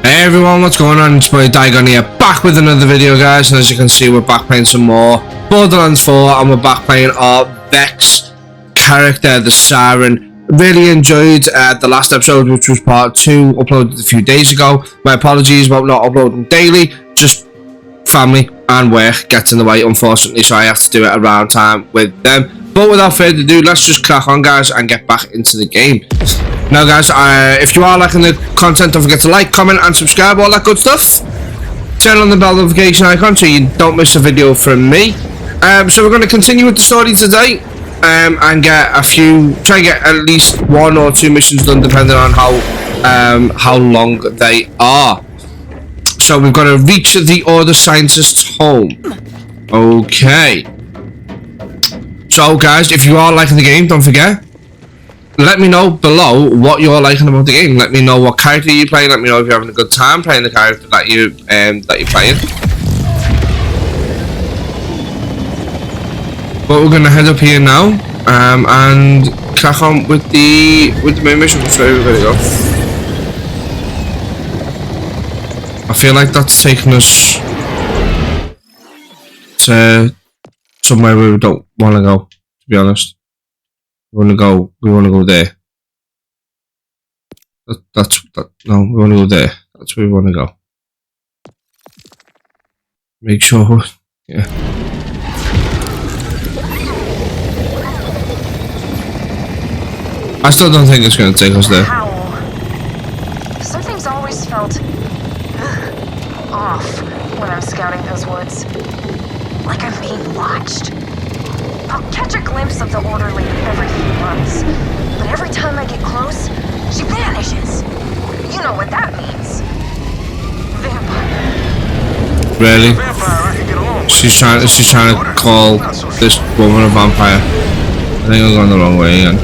Hey everyone, what's going on? It's my Daigon here, back with another video, guys. And as you can see, we're back playing some more Borderlands 4, and we're back playing our Vex character, the Siren. Really enjoyed the last episode, which was part 2, uploaded a few days ago. My apologies about not uploading daily, just family and work gets in the way, unfortunately, so I have to do it around time with them. But without further ado, let's just crack on, guys, and get back into the game. Now, guys, if you are liking the content, don't forget to like, comment, and subscribe, all that good stuff. Turn on the bell notification icon so you don't miss a video from me. So we're going to continue with the story today, and get try and get at least 1 or 2 missions done, depending on how long they are. So we've got to reach the Order Scientist's home. Okay. So, guys, if you are liking the game, don't forget, let me know below what you're liking about the game. Let me know what character you're playing. Let me know if you're having a good time playing the character that you're playing. But we're gonna head up here now, and crack on with the main mission. Which way we're gonna go? I feel like that's taking us to somewhere we don't want to go. To be honest. We want to go there. No, we want to go there. That's where we want to go. Make sure, yeah. I still don't think it's going to take us there. Something's always felt off when I'm scouting those woods. Like I'm being watched. I'll catch a glimpse of the orderly every few months, but every time I get close, she vanishes. You know what that means. Vampire. Really? Vampire, I can get along with. She's trying to call this woman a vampire. I think I'm going the wrong way again.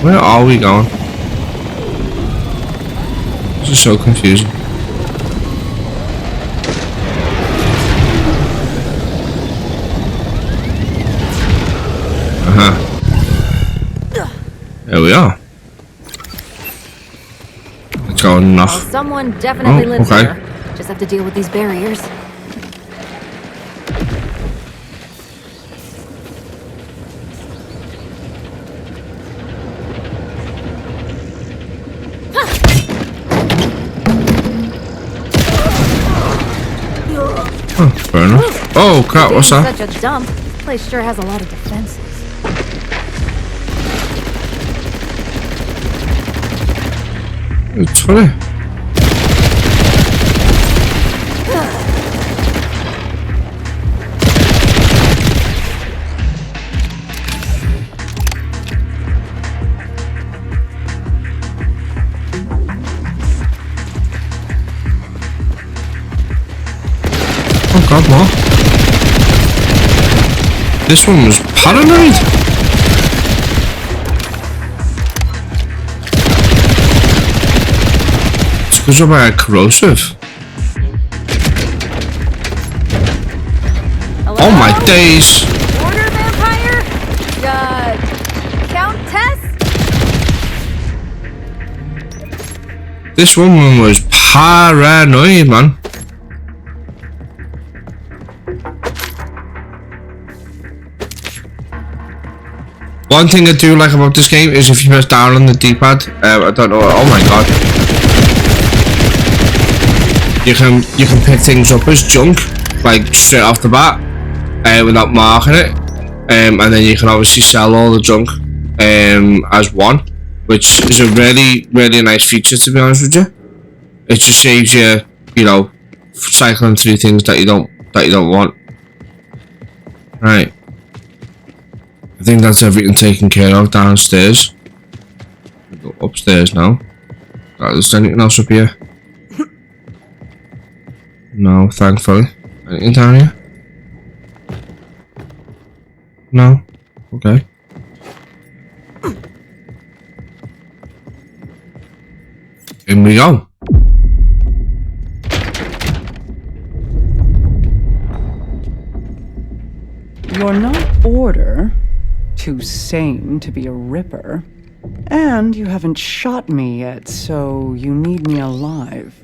Where are we going? This is so confusing. There we are. Let's go and knock. Well, someone definitely lives okay. here. Just have to deal with these barriers. Oh, fair enough. Oh crap, what's that? Such a dump. This place sure has a lot of defenses. It's funny. Oh god, what? This one was paranoid. Because of corrosive. Hello? Oh my days! Order vampire? Countess? This woman was paranoid, man. One thing I do like about this game is if you press down on the D-pad, I don't know, oh my god. You can pick things up as junk, like straight off the bat, without marking it, and then you can obviously sell all the junk as one, which is a really nice feature, to be honest with you. It just saves you, you know, cycling through things that you don't want. Right. I think that's everything taken care of downstairs. We'll go upstairs now. Is there anything else up here? No, thankfully. Anything down here? No? Okay. In we go. You're not Order. Too sane to be a Ripper. And you haven't shot me yet, so you need me alive.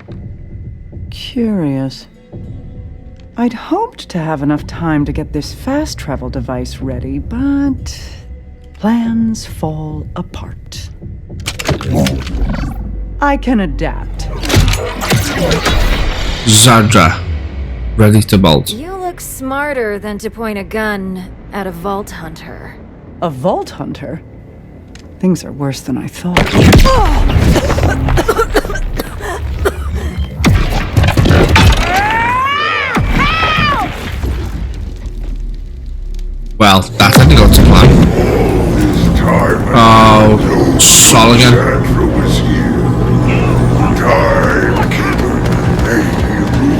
Curious. I'd hoped to have enough time to get this fast travel device ready, but plans fall apart. I can adapt. Zadra, ready to bolt. You look smarter than to point a gun at a vault hunter. A vault hunter? Things are worse than I thought. Well, that didn't go to plan. Oh, Sol again.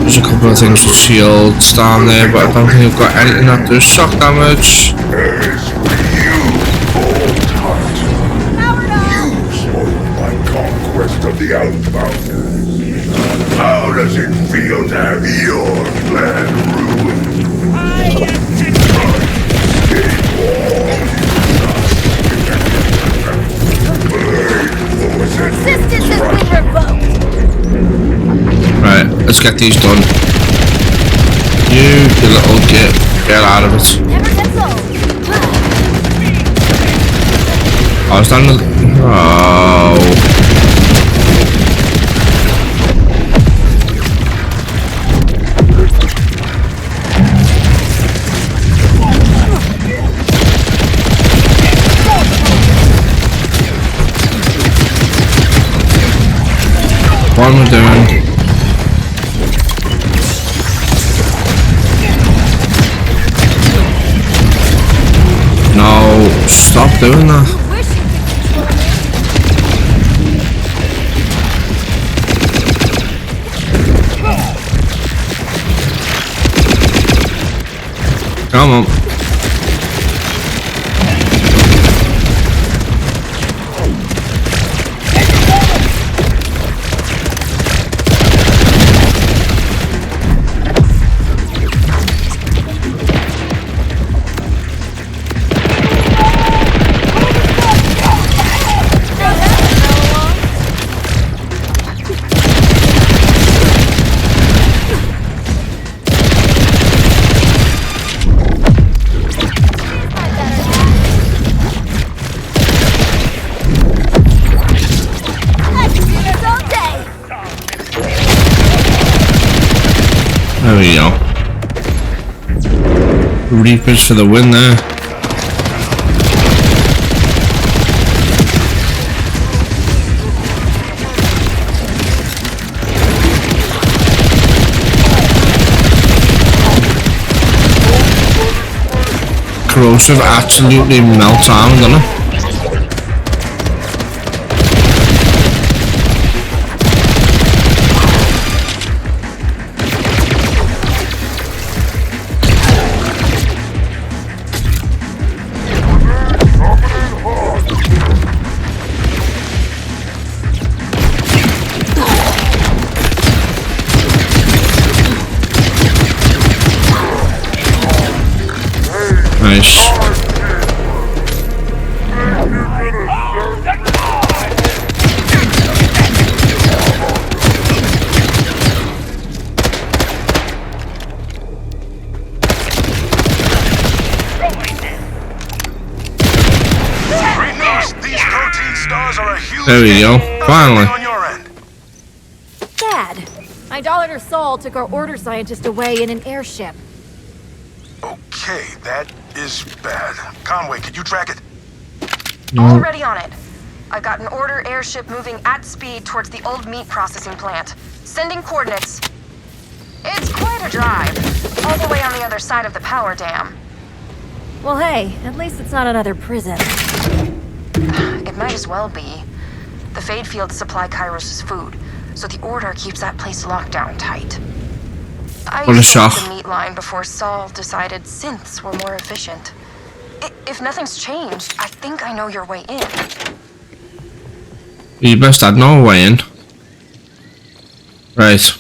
There's a couple of things with shields down there, but I don't think I've got anything that does shock damage. Of the Outbounders. How does it feel to have your plan ruined? Assistance has been revoked! Right, let's get these done. You little get out of it. Never gets old. I was done with. Oh. What am I doing? No, stop doing that. Come on. There we go. Reapers for the win there. Corrosive absolutely melts armor, doesn't it? Nice. There we go. Finally. Dad, my daughter Saul took our order scientist away in an airship. Okay, that is bad. Conway, could you track it? Already on it. I've got an order airship moving at speed towards the old meat processing plant. Sending coordinates. It's quite a drive. All the way on the other side of the power dam. Well, hey, at least it's not another prison. It might as well be. The Fade Fields supply Kairos' food, so the Order keeps that place locked down tight. I What a used to work shock. the meat line before Saul decided synths were more efficient. If nothing's changed, I think I know your way in. You best add no way in. Right.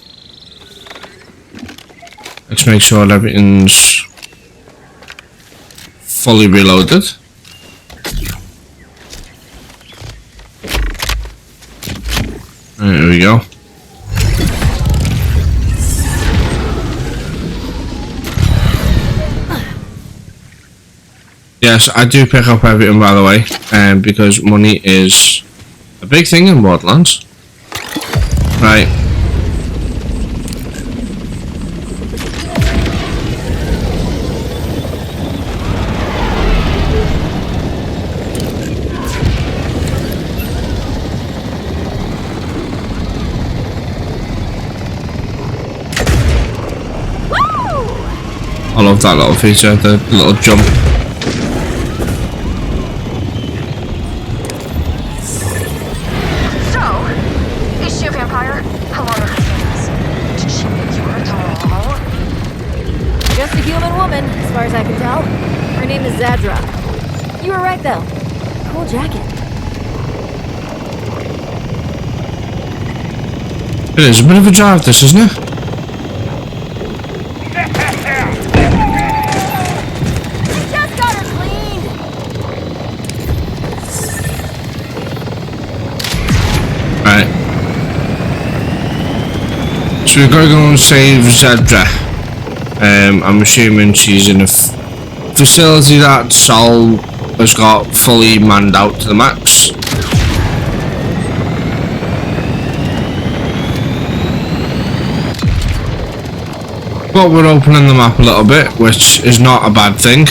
Let's make sure that everything's fully reloaded. There we go. Yes, I do pick up everything, by the way, because money is a big thing in Borderlands. Right. I love that little feature, the little jump. So, is she a vampire? How long are her hands? Did she make you her doll? Just a human woman, as far as I can tell. Her name is Zadra. You were right, though. Cool jacket. It is a bit of a drive, this, isn't it? Right. So we've got to go and save Zadra. I'm assuming she's in a facility that Sol has got fully manned out to the max. But we're opening the map a little bit, which is not a bad thing.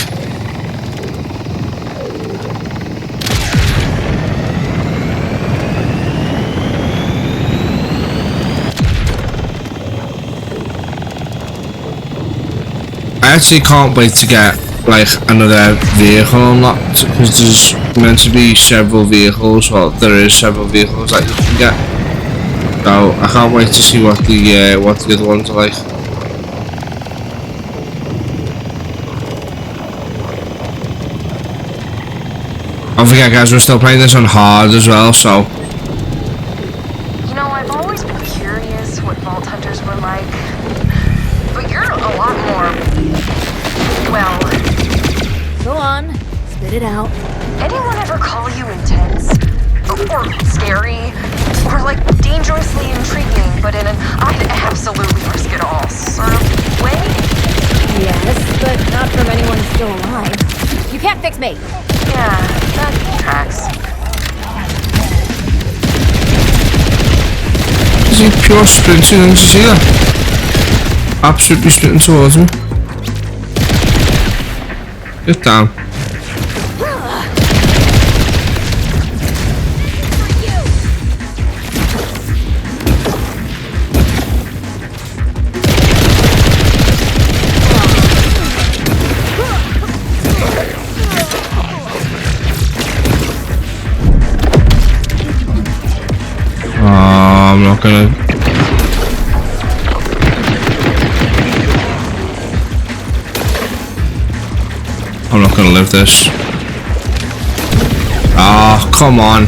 I actually can't wait to get like another vehicle unlocked, because there's meant to be several vehicles. Well, there is several vehicles that you can get. So I can't wait to see what the other ones are like. Don't forget, guys, we're still playing this on hard as well, so. You know, I've always been curious what Vault Hunters were like. But you're a lot more... well... Go on, spit it out. Anyone ever call you intense? Or scary? Or like dangerously intriguing, but in an I'd absolutely risk it all sort of way? Yes, but not from anyone still alive. You can't fix me. Yeah, that tracks. Is he pure sprinting? Did you see that? Absolutely sprinting towards him. Get down. I'm not gonna. I'm not gonna live this. Ah, come on.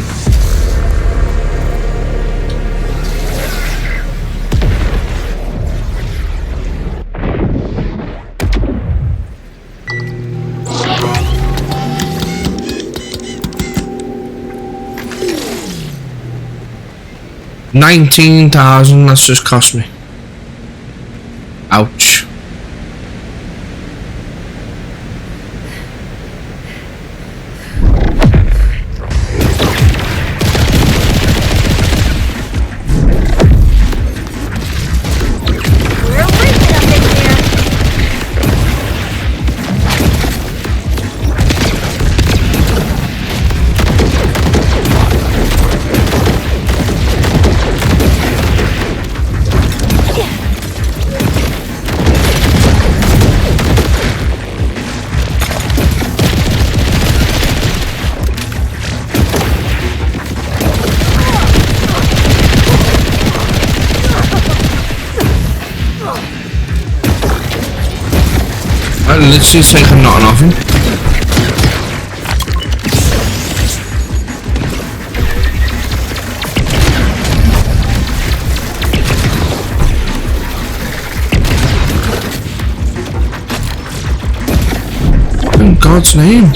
$19,000, that's just cost me. Ouch. I literally taken nothing off him. In God's name.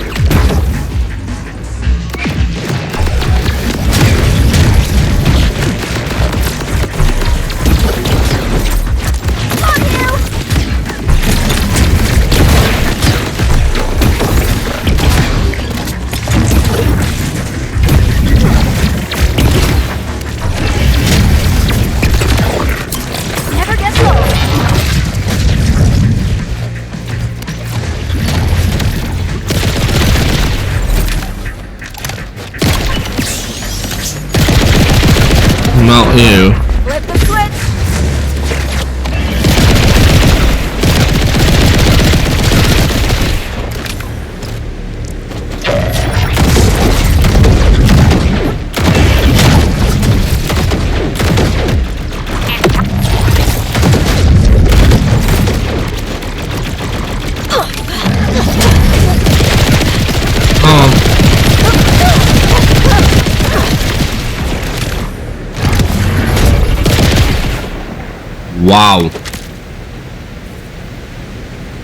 Wow.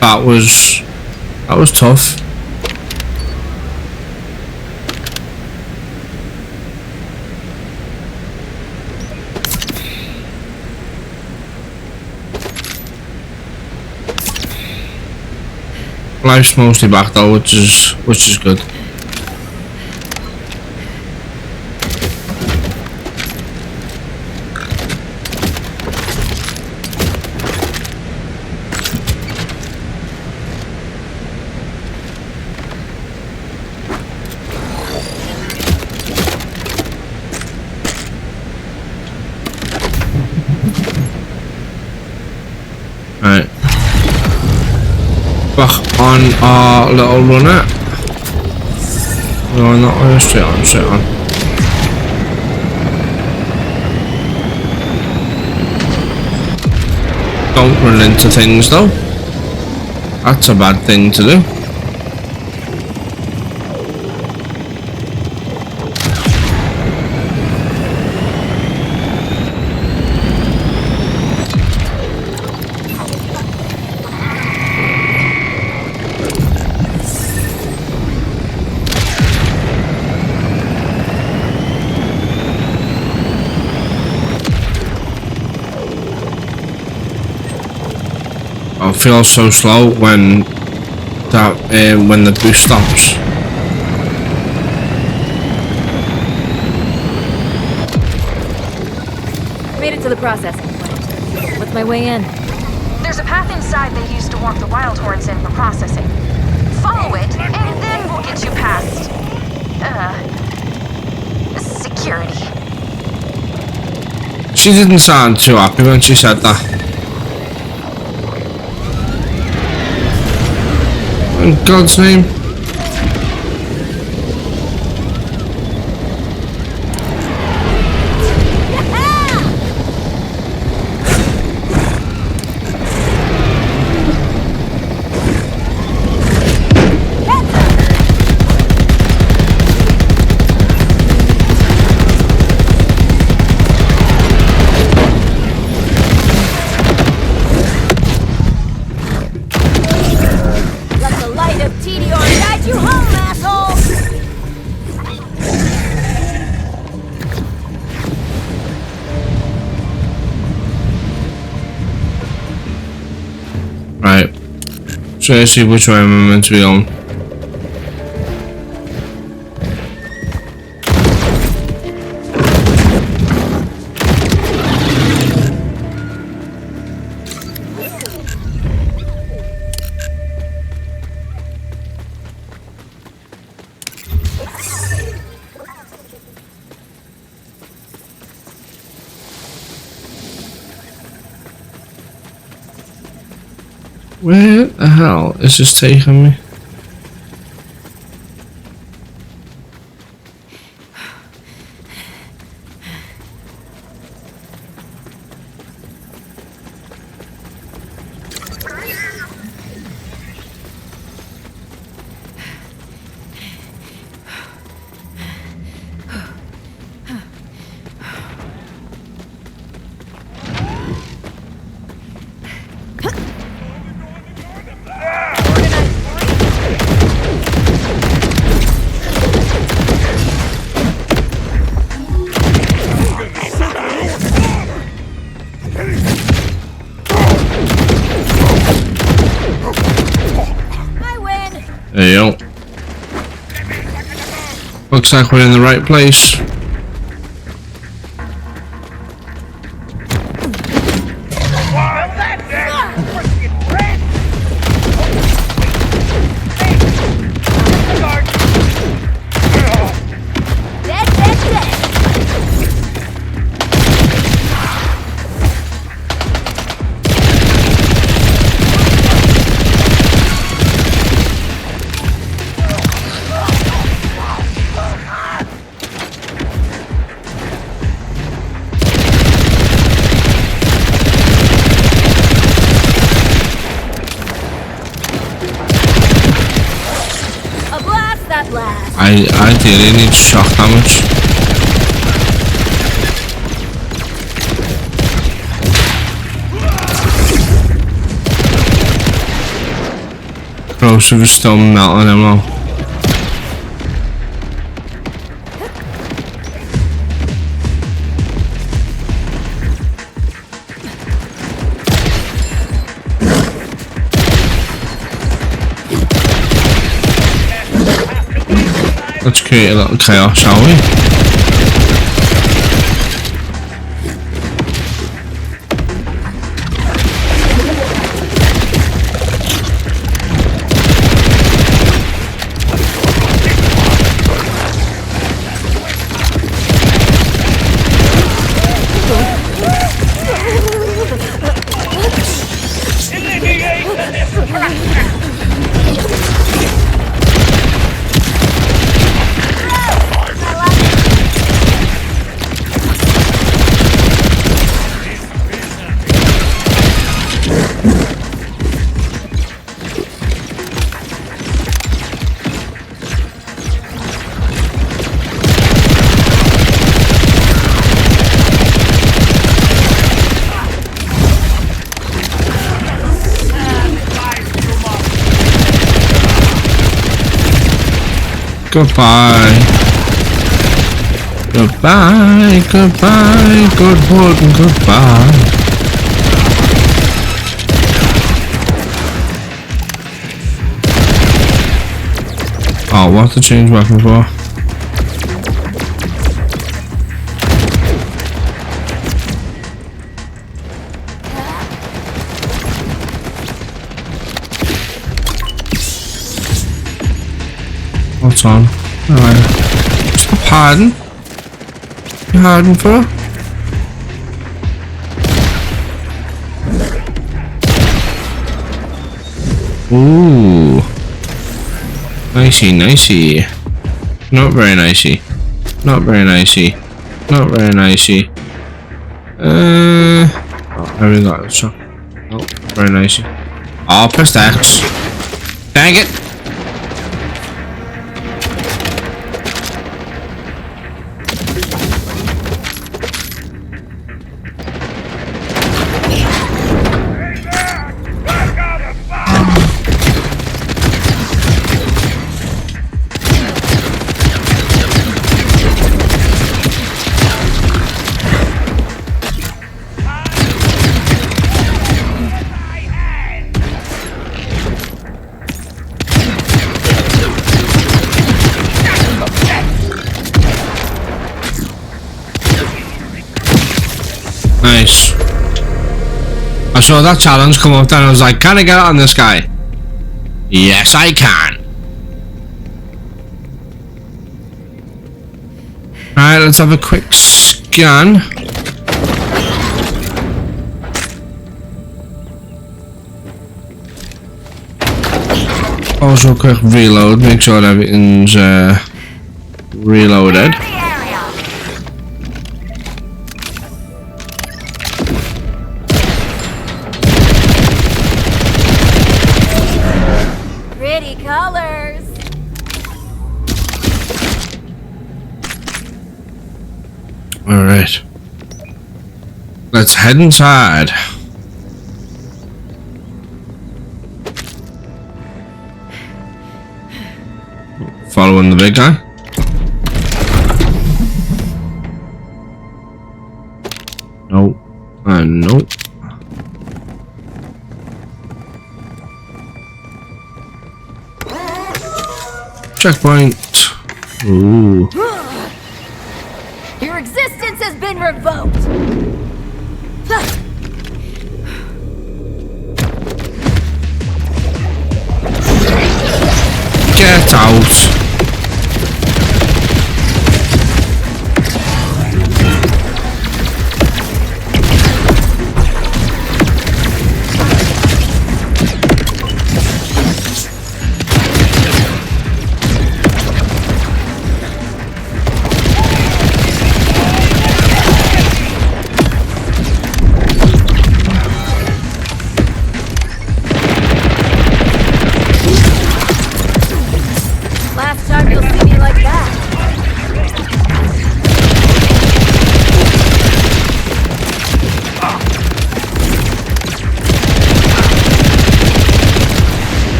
That was tough. Life's mostly back though, which is good. Right. Back on our little runner. No, not on, straight on, straight on. Don't run into things though. That's a bad thing to do. I feel so slow when the boost stops. Made it to the processing plant. What's my way in? There's a path inside they used to warp the wild horns in for processing. Follow it, and then we'll get you past... security. She didn't sound too happy when she said that. In God's name. Right. So let's see which way I'm meant to be on. Where the hell is this taking me? There you go. Looks like we're in the right place. I ideally need shock damage. most of it's still melting ammo. Let's create a little chaos, shall we? Goodbye. Goodbye, goodbye, good morning, goodbye. Oh, what to change weapon for? What's on? Alright. Stop hiding. You hiding for? Ooh. Nicey, nicey. Not very nicey. Not very nicey. Not very nicey. Oh, I really got it. So. Oh, very nicey. Oh, press X. Dang it. Nice. I saw that challenge come up and I was like, can I get it on this guy? Yes, I can. Alright, let's have a quick scan. Also, quick reload, make sure everything's reloaded. Pretty colors. Alright. Let's head inside. Following the big guy. Nope. And nope. Checkpoint. Ooh. Your existence has been revoked. Get out.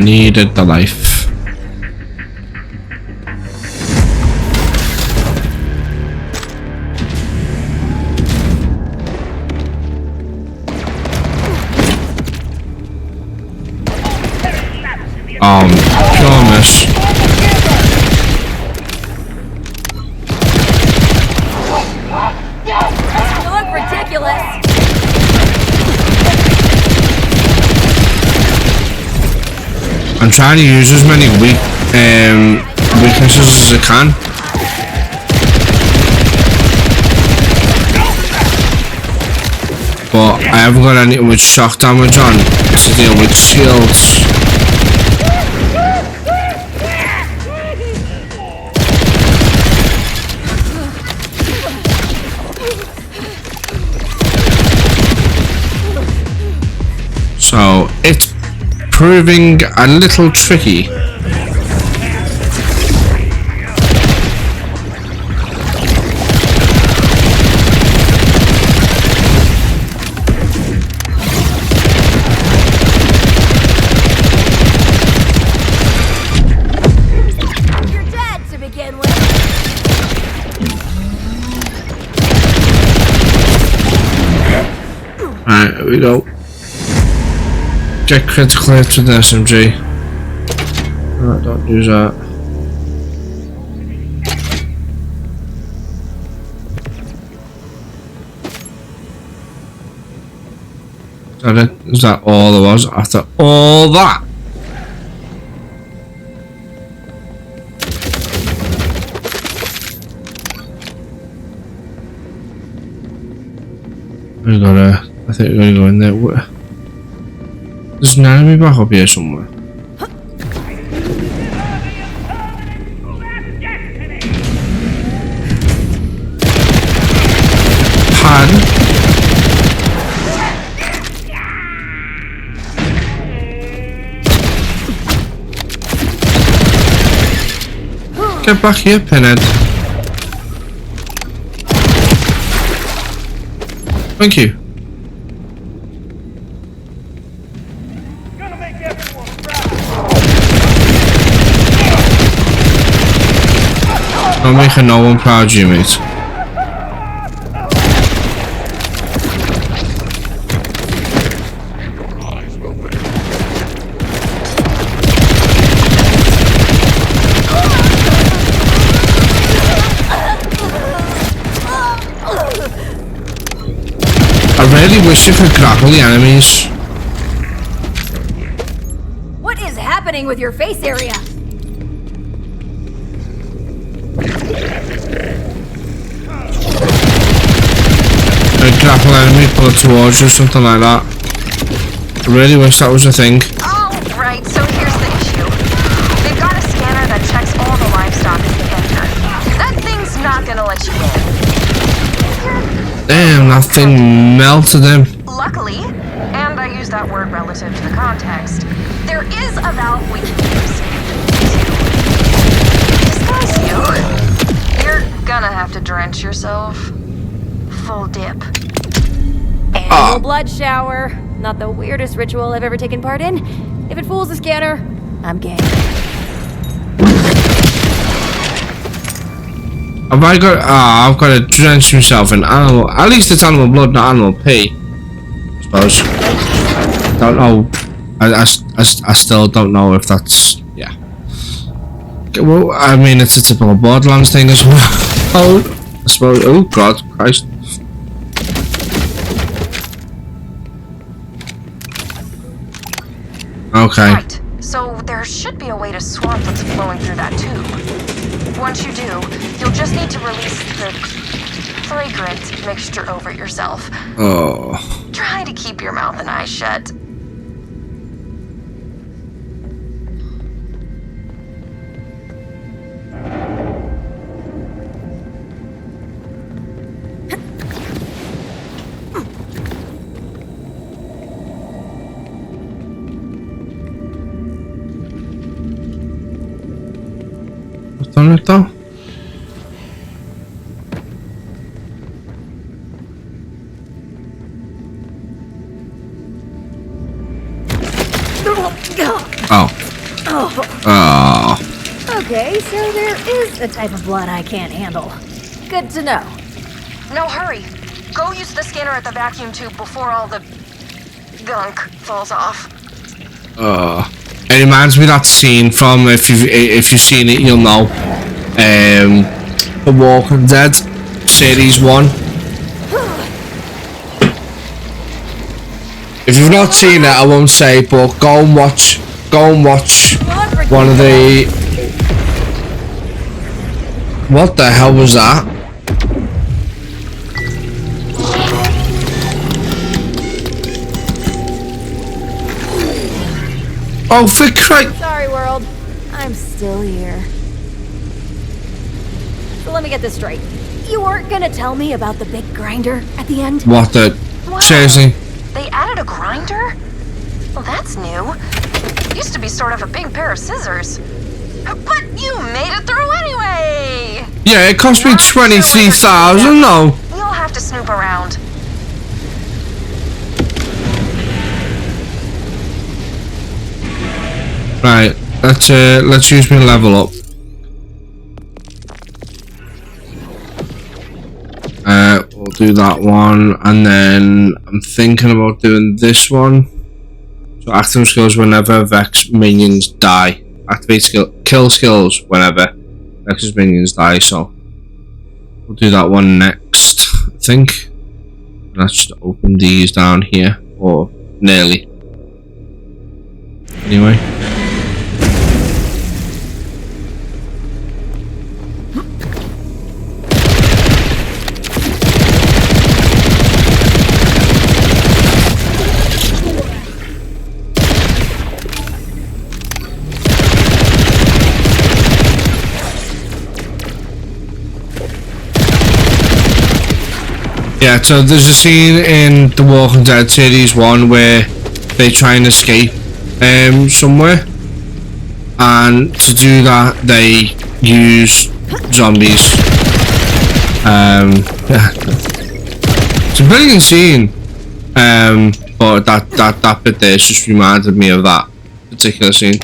needed the life. Promise. You look ridiculous. I'm trying to use as many weaknesses as I can. But I haven't got anything with shock damage on to deal with shields. So it's proving a little tricky. You're dead to begin with. Alright, here we go. Get critical hits with the SMG. Alright, don't use that. Is that it? Is that all there was after all that? We gotta, I think we're gonna go in there. There's an enemy back up here somewhere. Pardon? Get back here, Pinhead. Thank you. I'm making no one proud of you, mate. I really wish you could grapple the enemies. What is happening with your face area? Grapple enemy, pull it towards you, something like that. I really wish that was a thing. Alright, so here's the issue. They've got a scanner that checks all the livestock as they enter. That thing's not gonna let you in. Damn, that thing melted him. Luckily, and I use that word relative to the context, there is a valve we can use to disguise you. You're gonna have to drench yourself. Full dip. Annual blood shower. Not the weirdest ritual I've ever taken part in. If it fools the scanner, I'm game. Have I got? I've got to drench myself in animal. At least it's animal blood, not animal pee. I suppose. Don't know. I still don't know if that's. Yeah. Okay, well, I mean, it's a typical Borderlands thing as well. I suppose. Oh God, Christ. Okay. Right, so there should be a way to swamp what's flowing through that tube. Once you do, you'll just need to release the fragrant mixture over yourself. Oh. Try to keep your mouth and eyes shut. ¿Dónde está? Oh. Oh. Okay, so there is a type of blood I can't handle. Good to know. No, hurry. Go use the scanner at the vacuum tube before all the gunk falls off. It reminds me of that scene from, if you've seen it, you'll know. The Walking Dead series 1. If you've not seen it, I won't say, but go and watch one of the... What the hell was that? Oh, for Christ! Sorry, world. I'm still here. So let me get this straight. You weren't gonna tell me about the big grinder at the end? What the... Wow. Seriously? They added a grinder? Well, that's new. Used to be sort of a big pair of scissors. But you made it through anyway! Yeah, it cost me 23,000, though. You'll have to snoop around. Right, let's use my level up. We'll do that one, and then I'm thinking about doing this one. So active skills whenever Vex minions die. Activate kill skills whenever Vex's minions die. So we'll do that one next, I think. Let's just open these down here, or nearly. Anyway. Yeah, so there's a scene in The Walking Dead Series 1 where they try and escape somewhere, and to do that they use zombies. It's a brilliant scene, but that bit there just reminded me of that particular scene.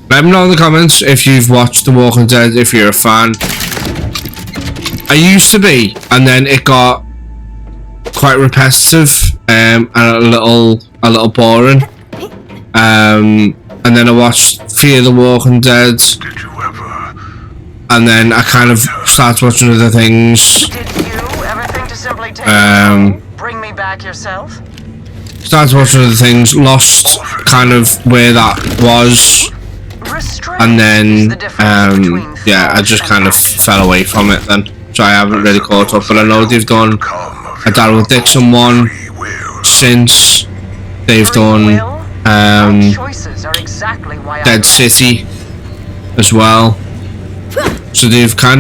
Let me know in the comments if you've watched The Walking Dead, if you're a fan. I used to be, and then it got quite repetitive and a little boring. And then I watched Fear the Walking Dead, Did you ever? and then I kind of started watching other things. Did you ever think to simply take bring me back yourself? Started watching other things, lost kind of where that was, and then yeah, I just kind of fell away from it then. So I haven't really caught up, but I know they've done a Daryl Dixon one since. They've done Dead City as well. So they've gone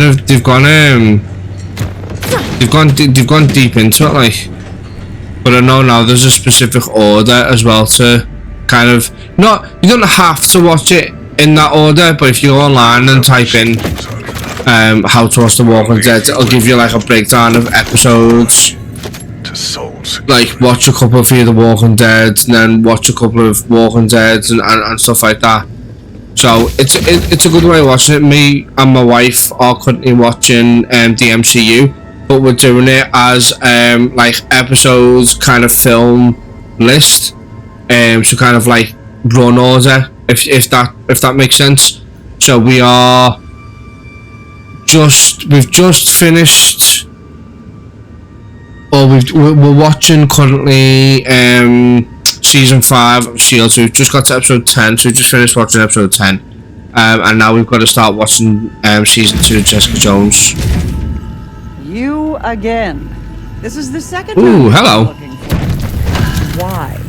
deep into it, like. But I know now there's a specific order as well to kind of you don't have to watch it in that order, but if you go online and type in how to watch The Walking Dead, it'll give you like a breakdown of episodes. Like watch a couple of Fear the Walking Dead, and then watch a couple of Walking Dead and stuff like that. So it's a good way of watching it. Me and my wife are currently watching the MCU, but we're doing it as like episodes kind of film list. So kind of like run order, if that makes sense. So we've just finished, or we're watching currently season 5 of S.H.I.E.L.D. We've just got to episode 10, so we just finished watching episode 10, and now we've got to start watching season 2 of Jessica Jones. You again. This is the second Ooh, time hello. I'm looking for. Why?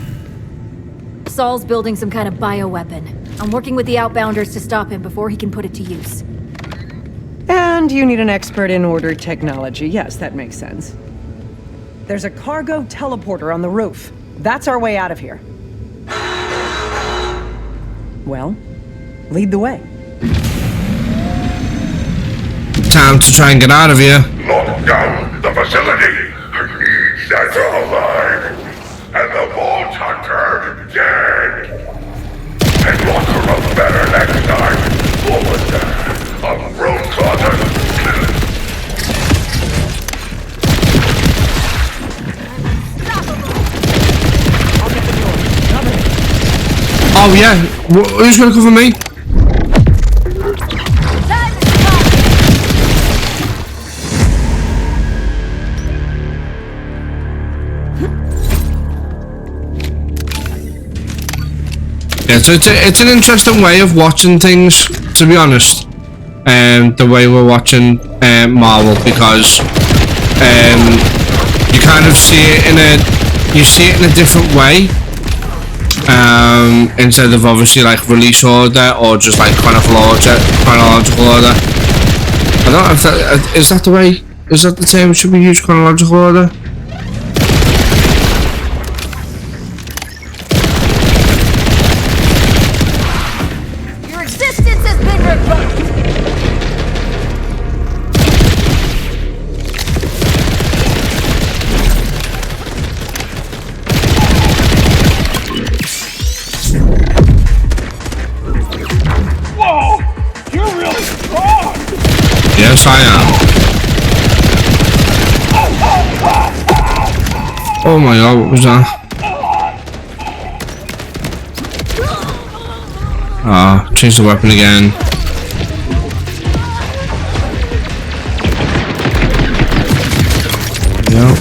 Saul's building some kind of bioweapon. I'm working with the Outbounders to stop him before he can put it to use. And you need an expert in order technology. Yes, that makes sense. There's a cargo teleporter on the roof. That's our way out of here. Well, lead the way. Time to try and get out of here. Lock down the facility. I need Santa alive. And the Vault Hunter dead. Oh yeah, who's gonna cover me? Yeah, so it's an interesting way of watching things, to be honest. The way we're watching Marvel, because you kind of see it in a different way. Instead of obviously like release order or just like chronological order. I don't know if that is that the way. Is that the term should be used, chronological order? Your existence has been revoked. Whoa! You're really strong! Yes, I am. Oh my god, what was that? Ah, change the weapon again. Yep.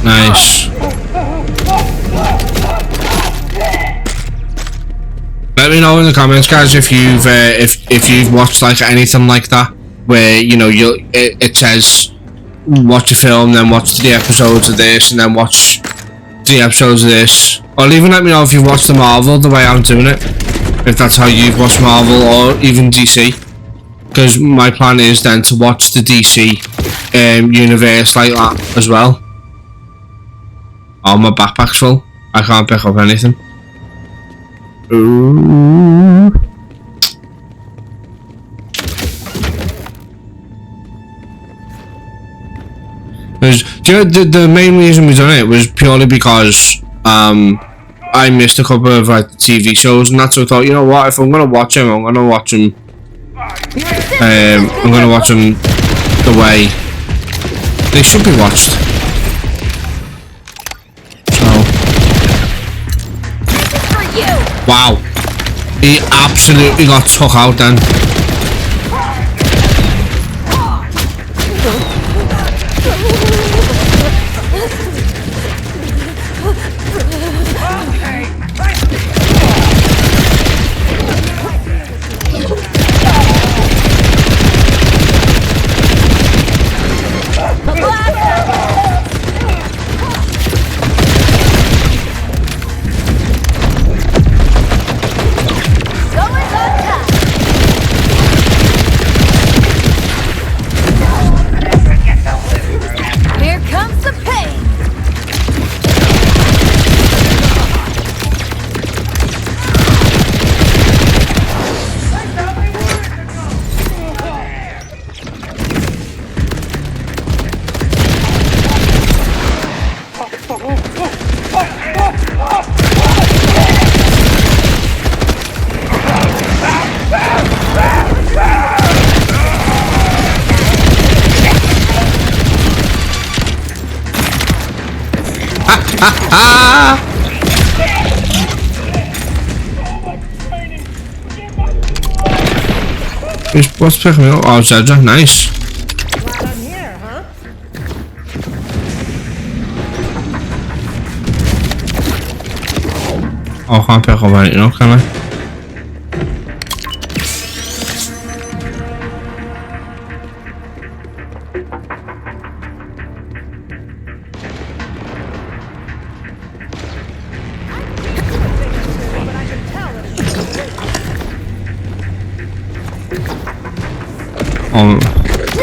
Nice. Let me know in the comments, guys, if you've if you've watched like anything like that, where you know it says watch a film, then watch 3 episodes of this, and then watch 3 episodes of this. Or even let me know if you've watched the Marvel the way I'm doing it, if that's how you've watched Marvel or even DC. Because my plan is then to watch the DC universe like that as well. Oh, my backpack's full. I can't pick up anything. Ooh. Do you know, the main reason we done it was purely because I missed a couple of like TV shows and that, so I thought, you know what, if I'm gonna watch them, I'm gonna watch them the way they should be watched. Wow, he absolutely got took out then. What's picking me up? Oh, Zedra, nice. Glad I'm here, huh? Oh, I can't pick up anything up, can I?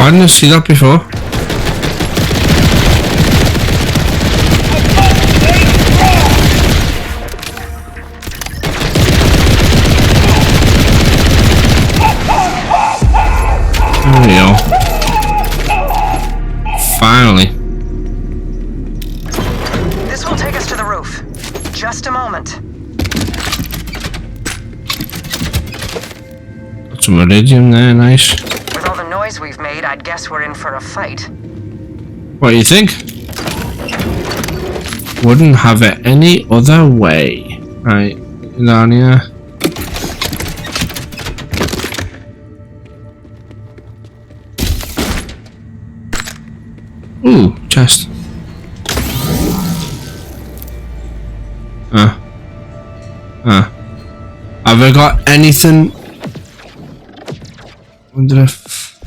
I didn't see that before. There we go. Finally. This will take us to the roof. Just a moment. Got some iridium there, nice. With all the noise we've made, I'd guess we're in for a fight. What do you think? Wouldn't have it any other way. Right, down here. Ooh, chest. Have I got anything? Wonder if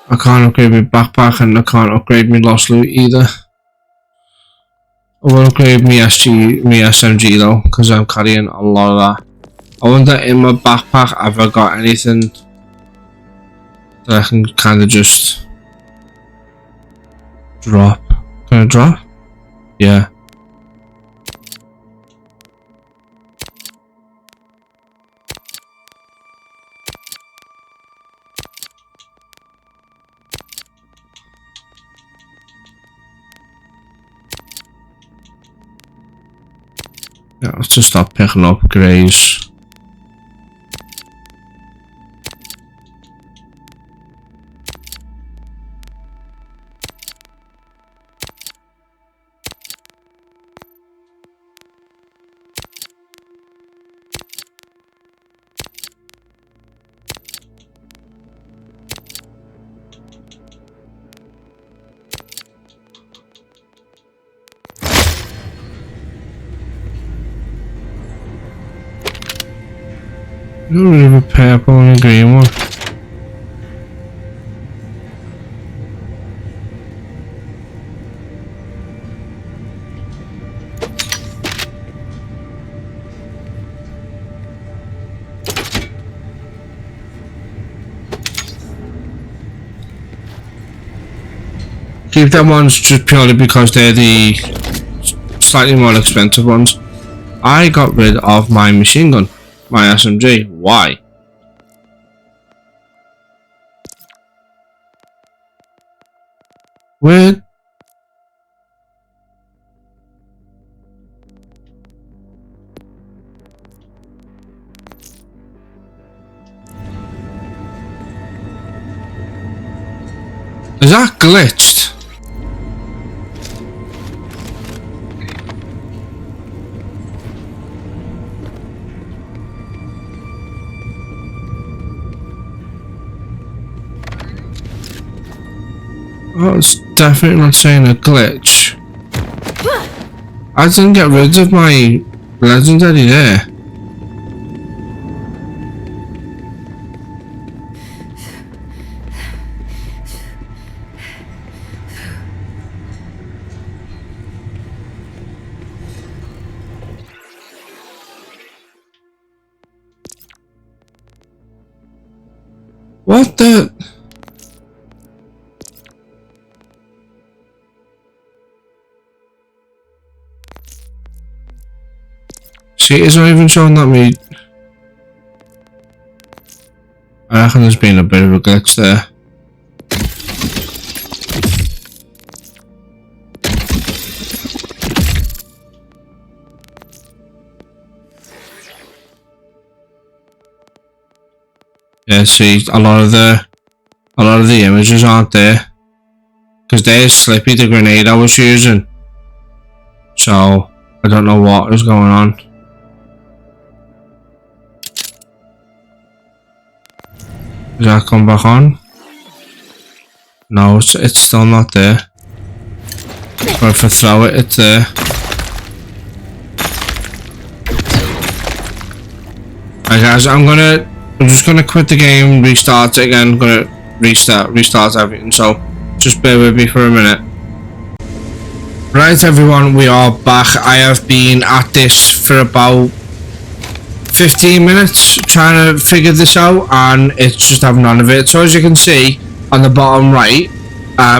I can't upgrade my backpack and I can't upgrade my lost loot either. I will upgrade my SMG though, because I'm carrying a lot of that. I wonder in my backpack have I got anything that I can kind of just drop. Can I drop? Yeah. Yeah, let's just stop picking up greys. I don't really have a purple and a green one. Keep them ones just purely because they're the slightly more expensive ones. I got rid of my machine gun. My SMG. Why? Where? Is that glitched? Oh, it's definitely not saying a glitch. I didn't get rid of my legendary there. What the? See, it's not even showing that me. I reckon there's been a bit of a glitch there. Yeah, see, a lot of the images aren't there because there's Slippy, the grenade I was using. So I don't know what is going on. Does that come back on? No, it's still not there. But if I throw it, it's there. Alright guys, I'm just gonna quit the game, restart it again. I'm gonna restart everything, so just bear with me for a minute. Right everyone, we are back. I have been at this for about 15 minutes trying to figure this out, and it's just having none of it. So as you can see on the bottom right,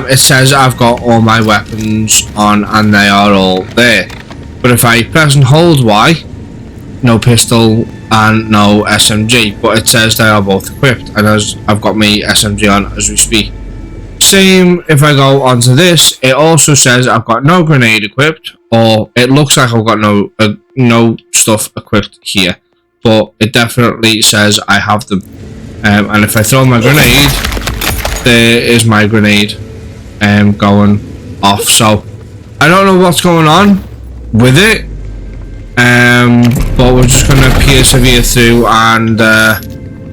it says I've got all my weapons on and they are all there. But if I press and hold Y, no pistol and no SMG, but it says they are both equipped, and as I've got my SMG on as we speak. Same if I go onto this, it also says I've got no grenade equipped, or it looks like I've got no stuff equipped here, but it definitely says I have them. And if I throw my grenade, there is my grenade going off. So I don't know what's going on with it, but we're just gonna persevere through, and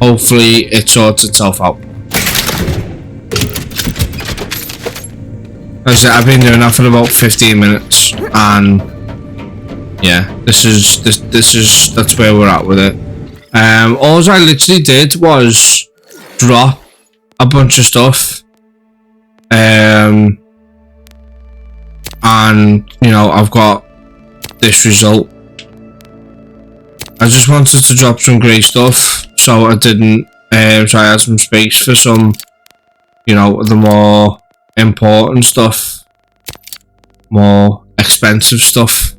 hopefully it sorts itself out. As I said, I've been doing that for about 15 minutes, and yeah, that's where we're at with it. All I literally did was drop a bunch of stuff, and you know, I've got this result. I just wanted to drop some great stuff, so I didn't, so I had some space for some, you know, the more important stuff, more expensive stuff,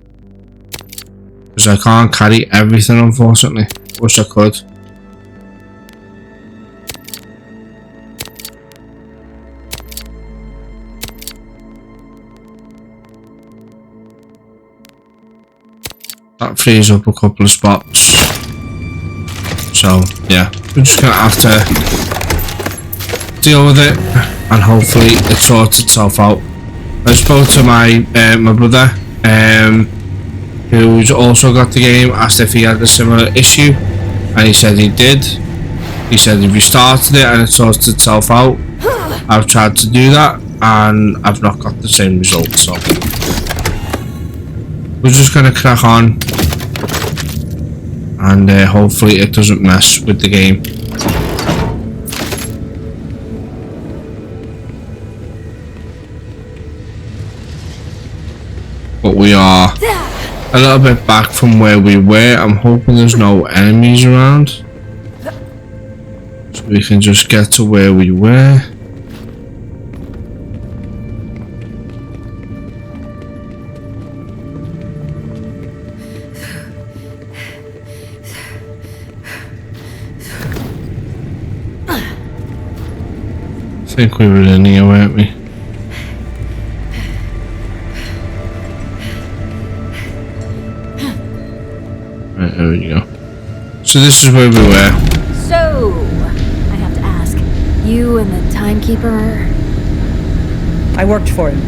because I can't carry everything, unfortunately. Wish I could. That frees up a couple of spots. So yeah, we're just gonna have to deal with it, and hopefully it sorts itself out. I spoke to my brother, who's also got the game, asked if he had a similar issue, and he said he did. He said he restarted it and it sorted itself out. I've tried to do that and I've not got the same result, so we're just gonna crack on, and hopefully it doesn't mess with the game. But we are a little bit back from where we were. I'm hoping there's no enemies around, so we can just get to where we were. I think we were in here, weren't we? Right, there we go. So this is where we were. So, I have to ask, you and the timekeeper? I worked for him.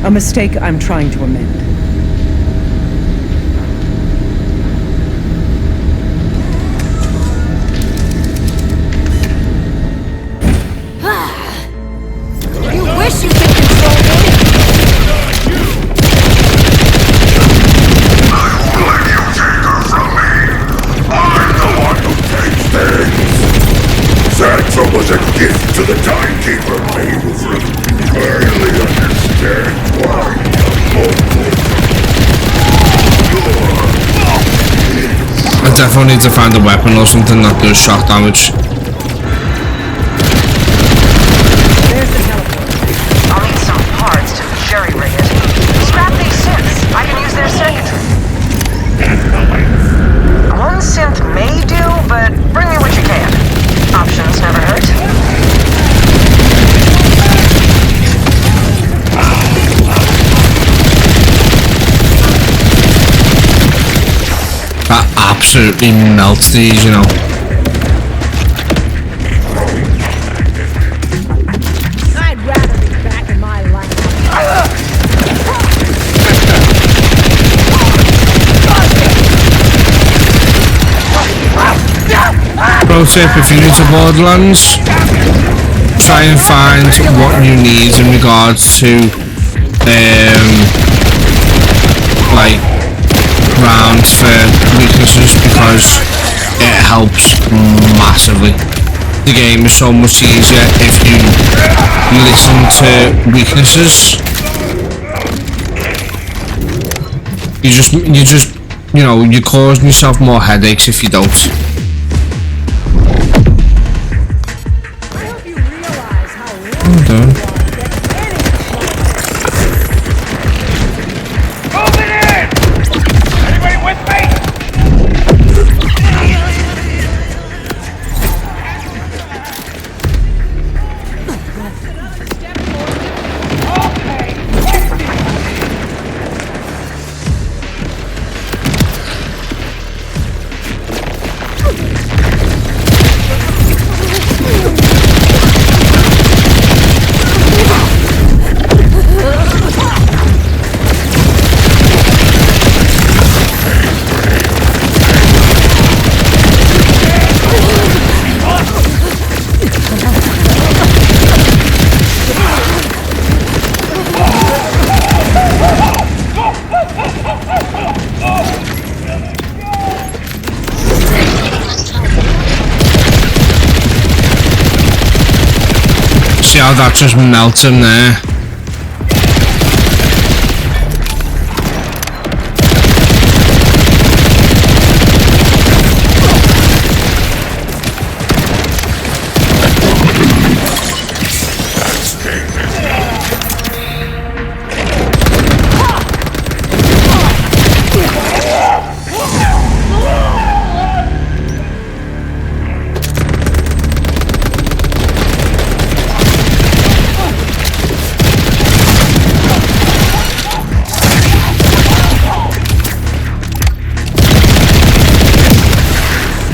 A mistake I'm trying to amend. You wish you could control me! Sansa was a gift to the Timekeeper. They will really understand why I definitely need to find a weapon or something that does shock damage. I'll need some parts to jerry-rig it. Scrap these synths. I can use their circuitry. One synth may do, but bring me what you can. Options never hurt. That absolutely melts these, you know. I'd rather be back in my life. Pro tip, if you're new to Borderlands, try and find what you need in regards to like rounds for weaknesses, because it helps massively. The game is so much easier if you listen to weaknesses. You know, you're causing yourself more headaches if you don't. I'm done. See how that just melts him there.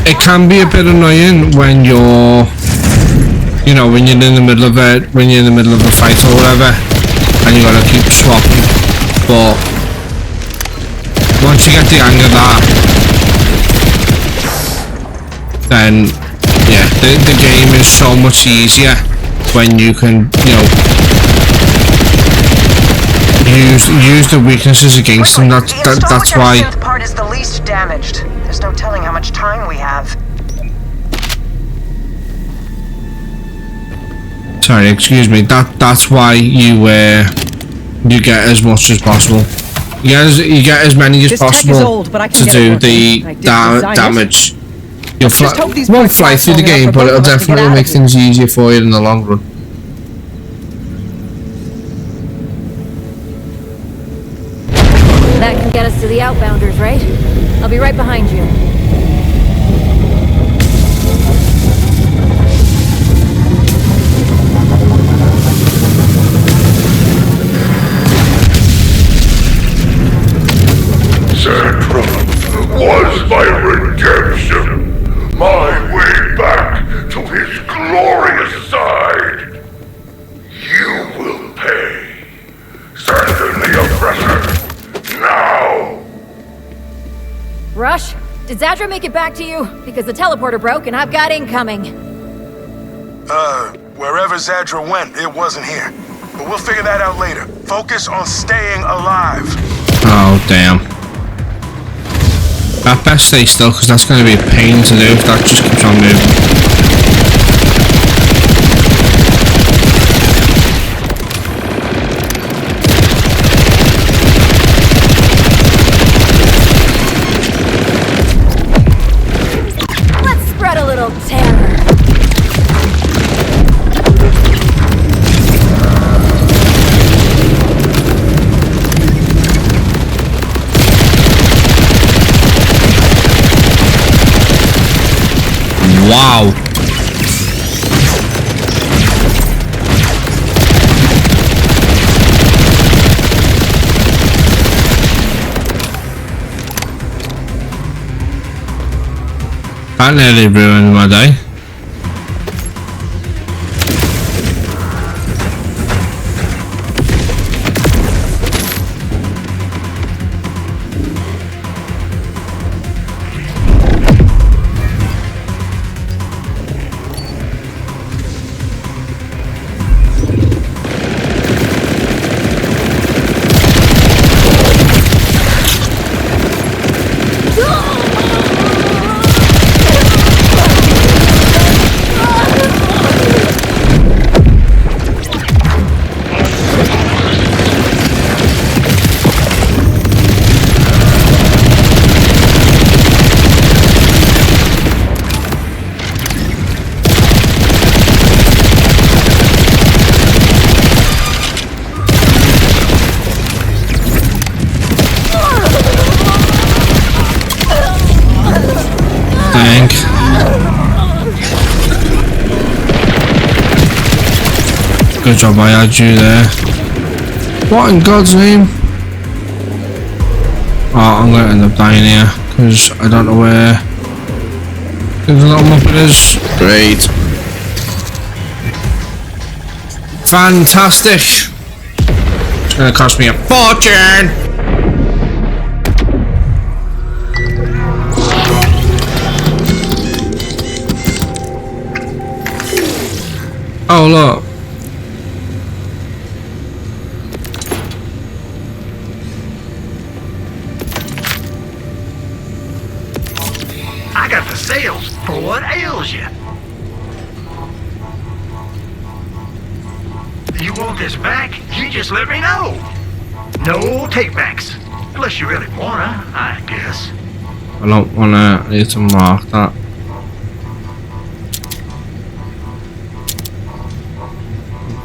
It can be a bit annoying when you're, you know, when you're in the middle of a fight or whatever, and you gotta keep swapping. But once you get the hang of that, then yeah, the game is so much easier when you can, you know, use the weaknesses against them. That's why. The part is the least damaged. There's no telling how much time we have. Sorry, excuse me. That's why you get as much as possible. You get as many as This tech is possible old, but I can to get do it the working. I did design it. damage. You'll Just hope these won't bikes fly last through the long enough game, for but both it'll of us to get definitely out make of things easier for you in the long run. That can get us to the Outbounders, right? I'll be right behind you. Sandra was my redemption, my way back to his glorious side. You will pay. Sandra the oppressor, now! Rush, did Zadra make it back to you? Because the teleporter broke and I've got incoming. Wherever Zadra went, it wasn't here. But we'll figure that out later. Focus on staying alive. Oh damn. That best stay still, because that's going to be a pain to do if that just keeps on moving. Let's spread a little terror. Wow. That nearly ruined my day. think. Good job I had you there. What in God's name? Oh, I'm gonna end up dying here because I don't know where the little muppet is. Great. Fantastic. It's gonna cost me a fortune. Oh look. I got the sales for what ails you. You want this back? You just let me know. No takebacks. Unless you really wanna, I guess. I don't wanna. I need to mark that.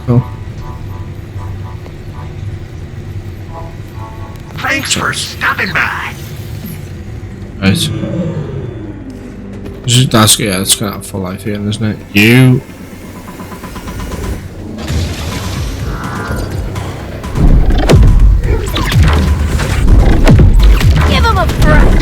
Cool. Thanks for stopping by. Right. That's, yeah, it's gonna have full life here, isn't it? You. Give him a fright!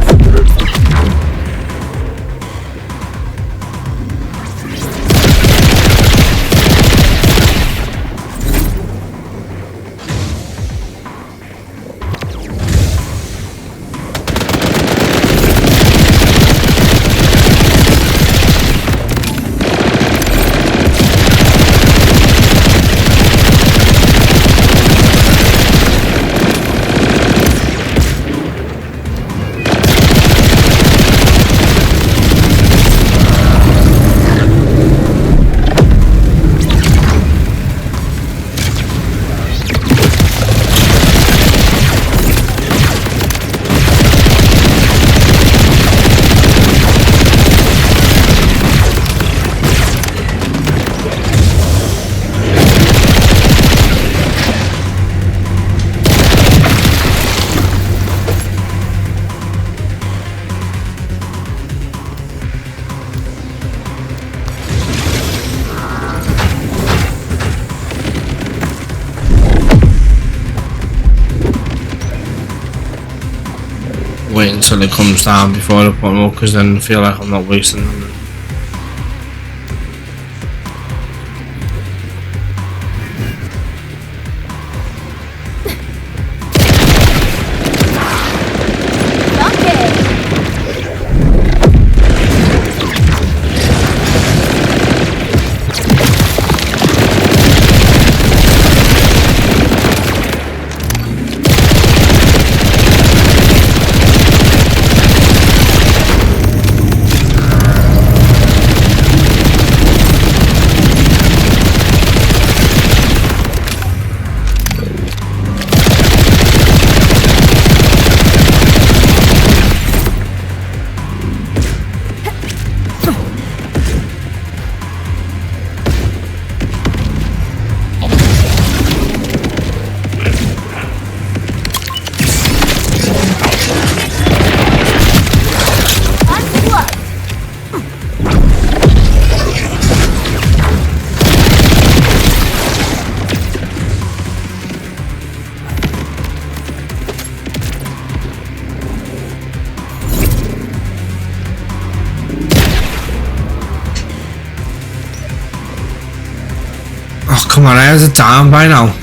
Wait until it comes down before I put them up, because then I feel like I'm not wasting them. Oh, come on, how's it down by now?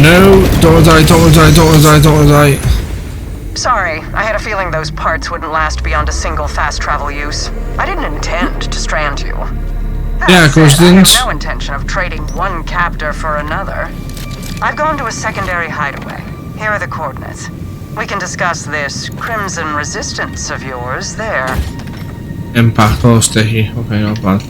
No, don't wanna die, don't wanna die, don't wanna die, don't wanna die. Sorry, I had a feeling those parts wouldn't last beyond a single fast travel use. I didn't intend to strand you. That Yeah, of course said, I didn't. have no intention of trading one captor for another. I've gone to a secondary hideaway. Here are the coordinates. We can discuss this Crimson Resistance of yours there. Impact or sticky. Okay, not bad.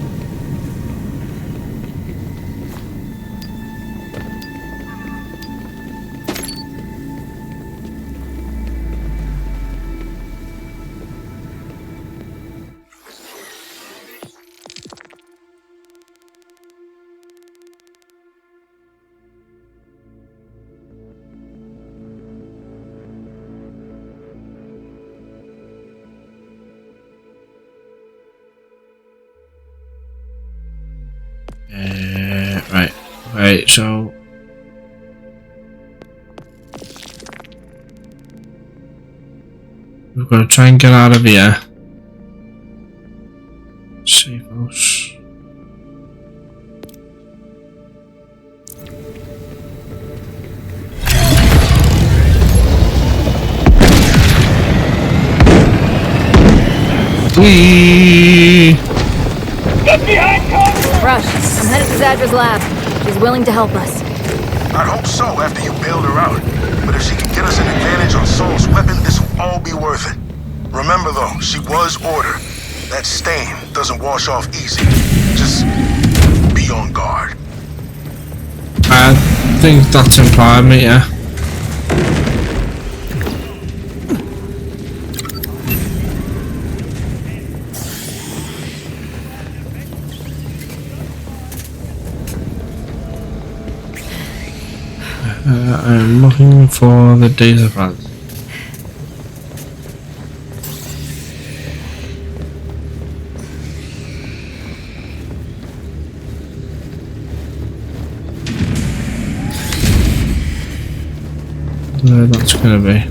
Right, so we're gonna try and get out of here. Save us. Whee! Rush, I'm headed to Zadra's lab. She's willing to help us. I'd hope so after you bailed her out. But if she can get us an advantage on Saul's weapon, this will all be worth it. Remember though, she was Order. That stain doesn't wash off easy. Just be on guard. I think that's implied, mate, yeah. I'm looking for the data pads. Where that's gonna be.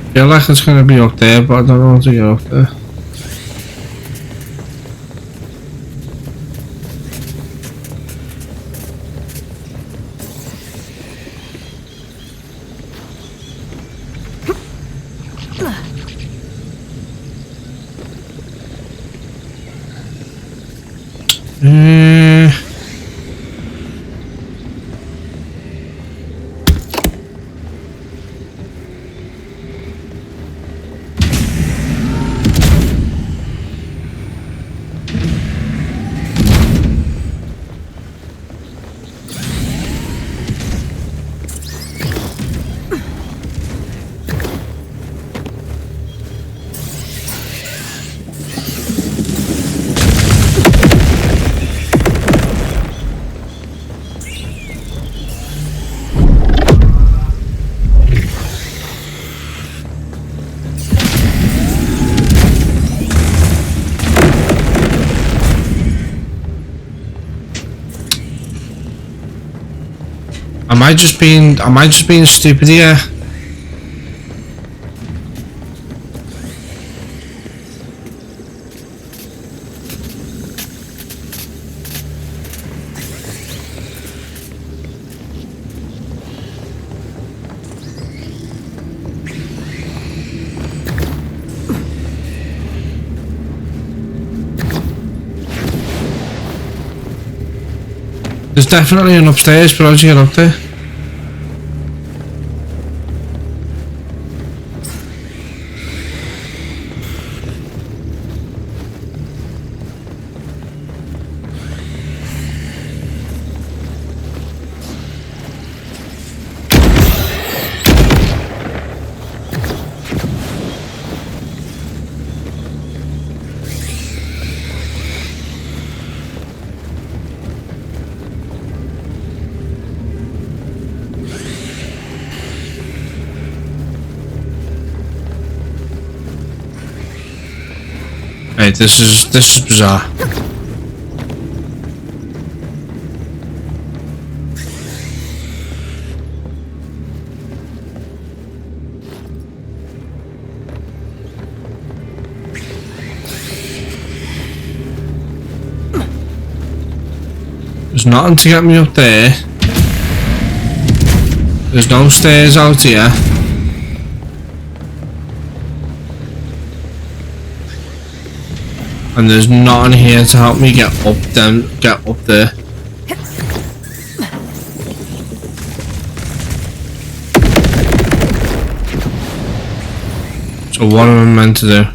I feel like it's gonna be up there, but I don't know how to get up there. Am I just being stupid here? There's definitely an upstairs, but how do you get up there? Right, this is bizarre. There's nothing to get me up there. There's no stairs out here. And there's nothing here to help me get up there. So what am I meant to do?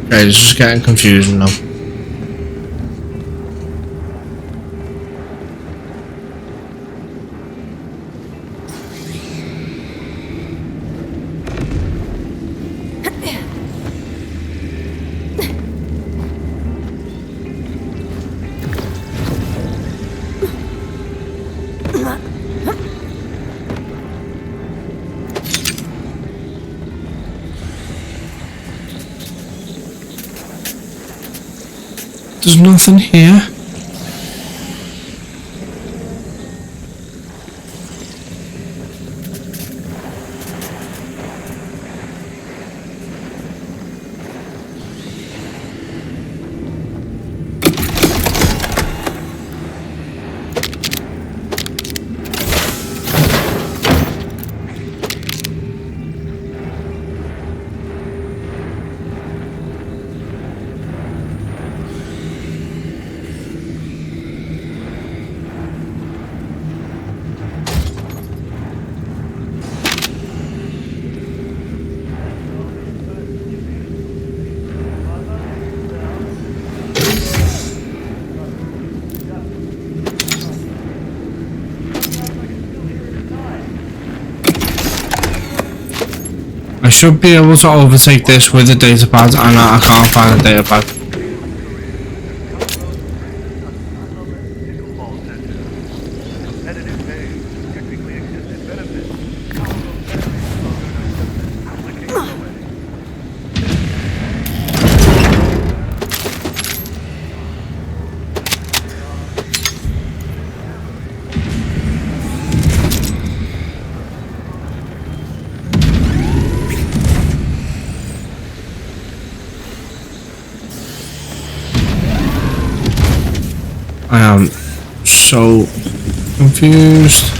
Okay, this is getting confusing now. There's nothing here. I should be able to overtake this with the data pad, and I can't find the data pad. I am so confused.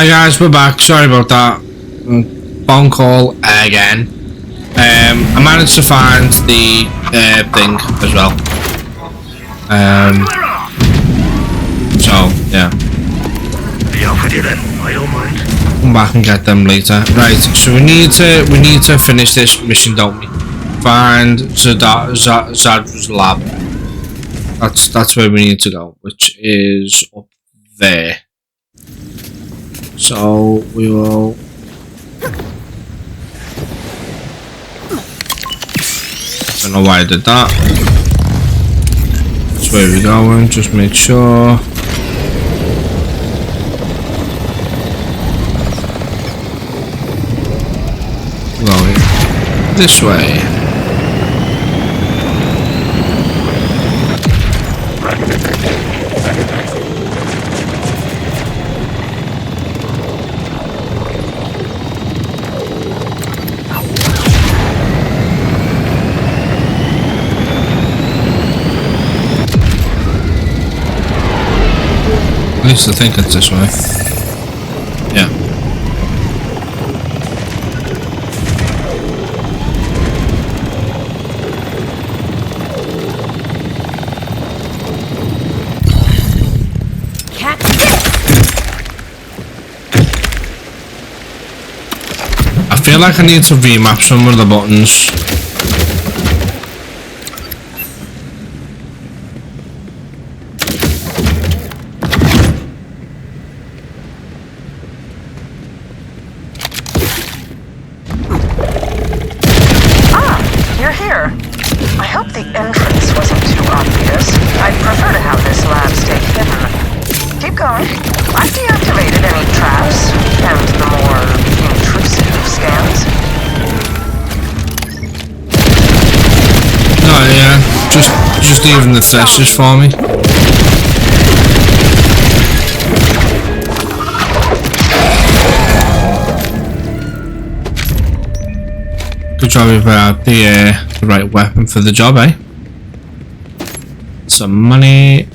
Hi guys, we're back. Sorry about that. Phone call again. I managed to find the thing as well. So yeah. Be off with you then. I don't mind. Come back and get them later. Right. So we need to finish this mission, don't we? Find Zadra's lab. That's where we need to go, which is up there. So we will. Don't know why I did that. That's where we're going. Just make sure. Going this way. At least I think it's this way. Yeah. I feel like I need to remap some of the buttons. Just even the threshers for me. Good job we put out the right weapon for the job, eh? Some money.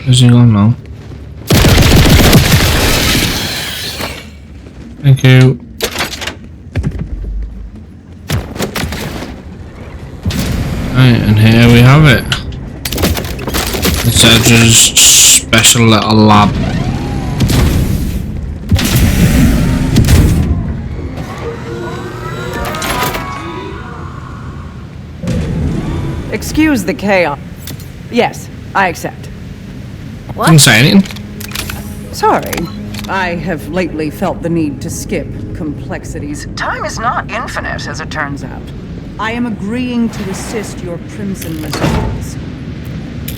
Where's he gone now? Thank you. Right, and here we have it. It's Zadra's special little lab. Excuse the chaos. Yes, I accept. What? Didn't say anything. Sorry. I have lately felt the need to skip complexities. Time is not infinite, as it turns out. I am agreeing to assist your Crimson resistance.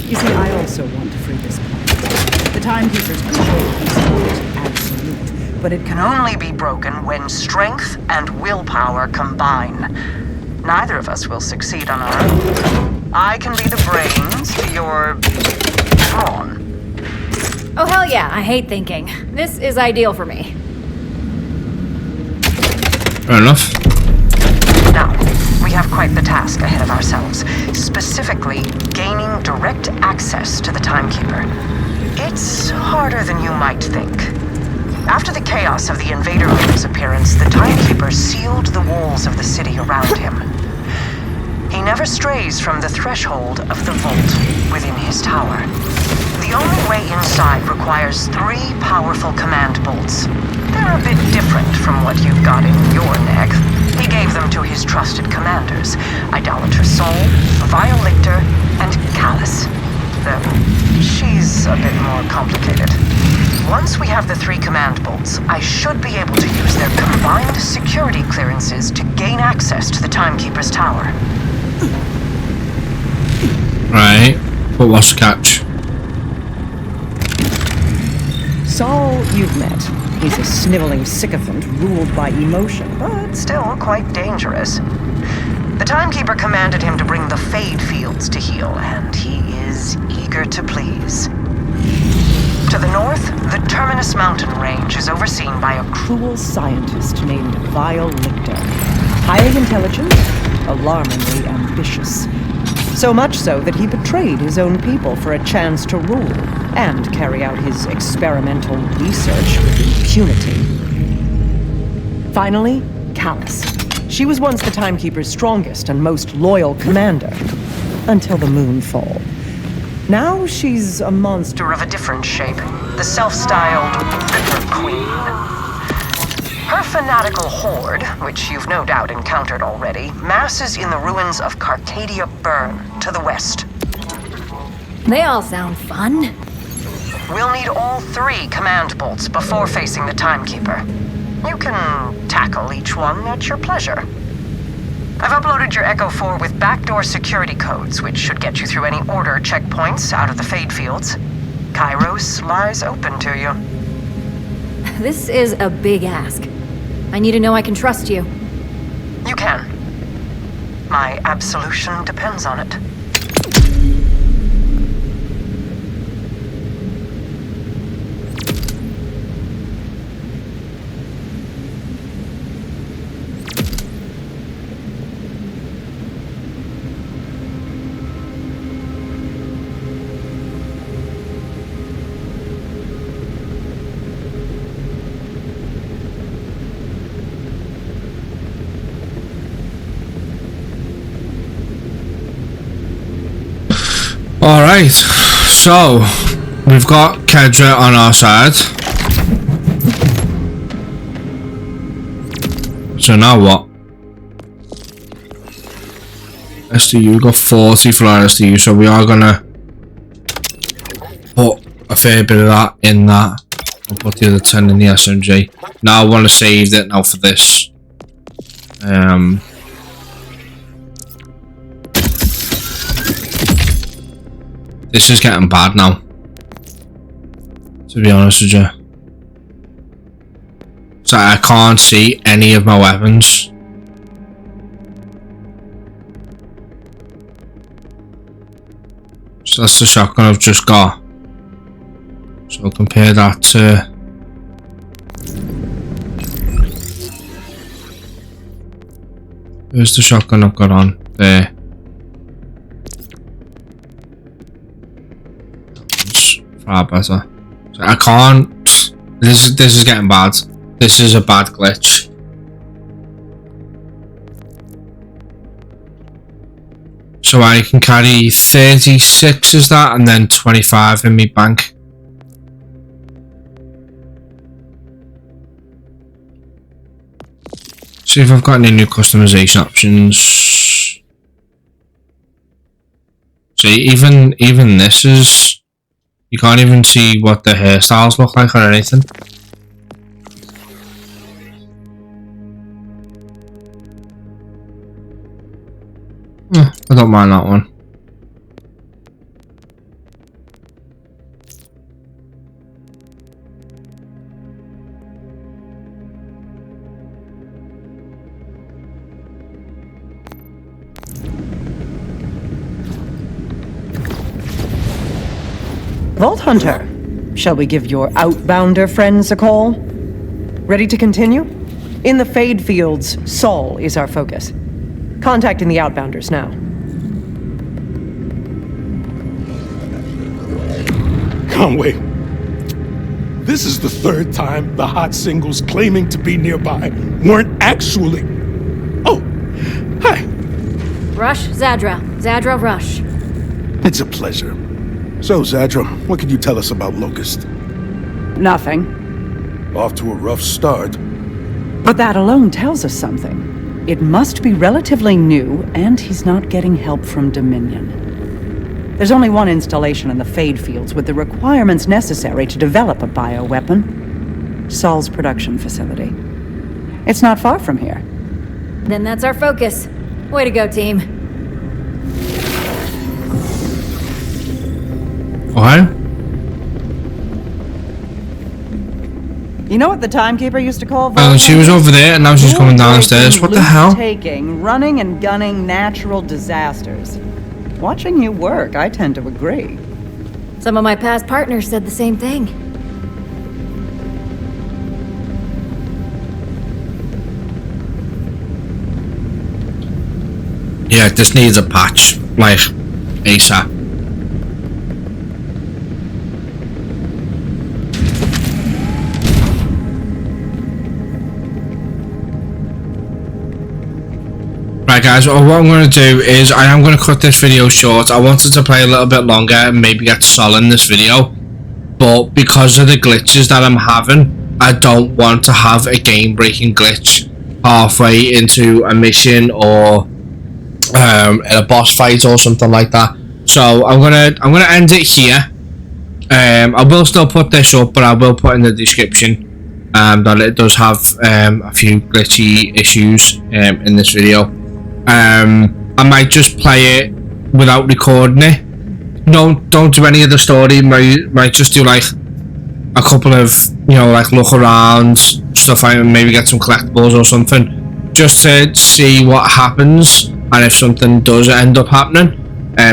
You see, I also want to free this planet. The Timekeeper's control is not absolute, but it can only be broken when strength and willpower combine. Neither of us will succeed on our own. I can be the brains to your brawn. Oh, hell yeah, I hate thinking. This is ideal for me. Fair enough. Now, we have quite the task ahead of ourselves. Specifically, gaining direct access to the Timekeeper. It's harder than you might think. After the chaos of the Invader Moon's appearance, the Timekeeper sealed the walls of the city around him. He never strays from the threshold of the vault within his tower. The only way inside requires 3 powerful command bolts. They're a bit different from what you've got in your neck. He gave them to his trusted commanders, Idolatrous Soul, Vile Lictor, and Callus. Though she's a bit more complicated. Once we have the 3 command bolts, I should be able to use their combined security clearances to gain access to the Timekeeper's tower. Right, but what's the catch? Saul, you've met. He's a sniveling sycophant ruled by emotion, but Still quite dangerous. The Timekeeper commanded him to bring the Fade Fields to heal, and he is eager to please. To the north, the Terminus mountain range is overseen by a cruel scientist named Vile Lictor. Highly intelligent, alarmingly ambitious. So much so that he betrayed his own people for a chance to rule and carry out his experimental research with impunity. Finally, Callus. She was once the Timekeeper's strongest and most loyal commander, until the Moonfall. Now she's a monster of a different shape, the self-styled Ripper Queen. Her fanatical horde, which you've no doubt encountered already, masses in the ruins of Carcadia Burn to the west. They all sound fun. We'll need all 3 command bolts before facing the Timekeeper. You can tackle each one at your pleasure. I've uploaded your Echo 4 with backdoor security codes, which should get you through any order checkpoints out of the Fade Fields. Kairos lies open to you. This is a big ask. I need to know I can trust you. You can. My absolution depends on it. Alright, so we've got Kedra on our side. So now what? SDU got 40 for our SDU, so we are gonna put a fair bit of that in that. I'll put the other 10 in the SMG. Now I want to save it now for this. This is getting bad now, to be honest with you. So I can't see any of my weapons. So that's the shotgun I've just got. So compare that to... Where's the shotgun I've got on? There. Far better. So I can't. This is getting bad. This is a bad glitch. So I can carry 36 as that, and then 25 in my bank. See if I've got any new customization options. See, even this is. You can't even see what the hairstyles look like or anything. I don't mind that one. Vault Hunter, shall we give your outbounder friends a call? Ready to continue? In the Fade Fields, Saul is our focus. Contacting the outbounders now. Conway, this is the 3rd time the hot singles claiming to be nearby weren't actually... Oh, hi. Rush, Zadra. Zadra, Rush. It's a pleasure. So, Zadra, what can you tell us about Locust? Nothing. Off to a rough start. But that alone tells us something. It must be relatively new, and he's not getting help from Dominion. There's only one installation in the Fade Fields with the requirements necessary to develop a bioweapon. Saul's production facility. It's not far from here. Then that's our focus. Way to go, team. What? You know what the timekeeper used to call Oh, she was over there and now she's coming downstairs. What the hell? Taking, running and gunning natural disasters. Watching you work, I tend to agree. Some of my past partners said the same thing. Yeah, this needs a patch. Like, ASAP. Right guys, well, what I'm going to do is I am going to cut this video short. I wanted to play a little bit longer and maybe get Sol in this video, but because of the glitches that I'm having, I don't want to have a game breaking glitch halfway into a mission or in a boss fight or something like that. So I'm gonna end it here. I will still put this up, but I will put in the description that it does have a few glitchy issues in this video. I might just play it without recording it. Don't do any of the story. Might just do like a couple of, you know, like look around stuff, like maybe get some collectibles or something, just to see what happens and if something does end up happening,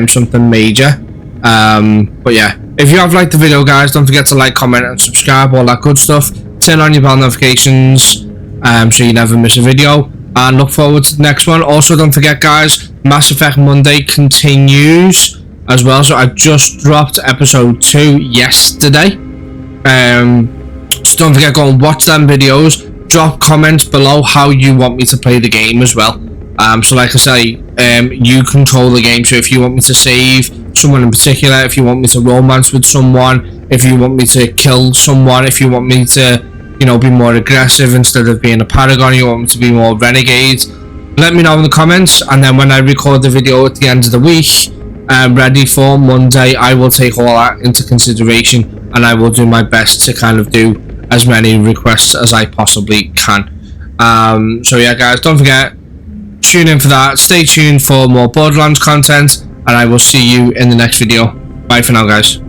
something major. But yeah, if you have liked the video guys, don't forget to like, comment and subscribe, all that good stuff. Turn on your bell notifications so you never miss a video, and look forward to the next one. Also, don't forget guys, Mass Effect Monday continues as well. So I just dropped episode 2 yesterday, so don't forget, go and watch them videos. Drop comments below how you want me to play the game as well. So like I say, you control the game. So if you want me to save someone in particular, if you want me to romance with someone, if you want me to kill someone, if you want me to, you know, be more aggressive instead of being a paragon, you want me to be more renegade, let me know in the comments, and then when I record the video at the end of the week, ready for Monday, I will take all that into consideration and I will do my best to kind of do as many requests as I possibly can. So yeah guys, don't forget, tune in for that. Stay tuned for more Borderlands content, and I will see you in the next video. Bye for now guys.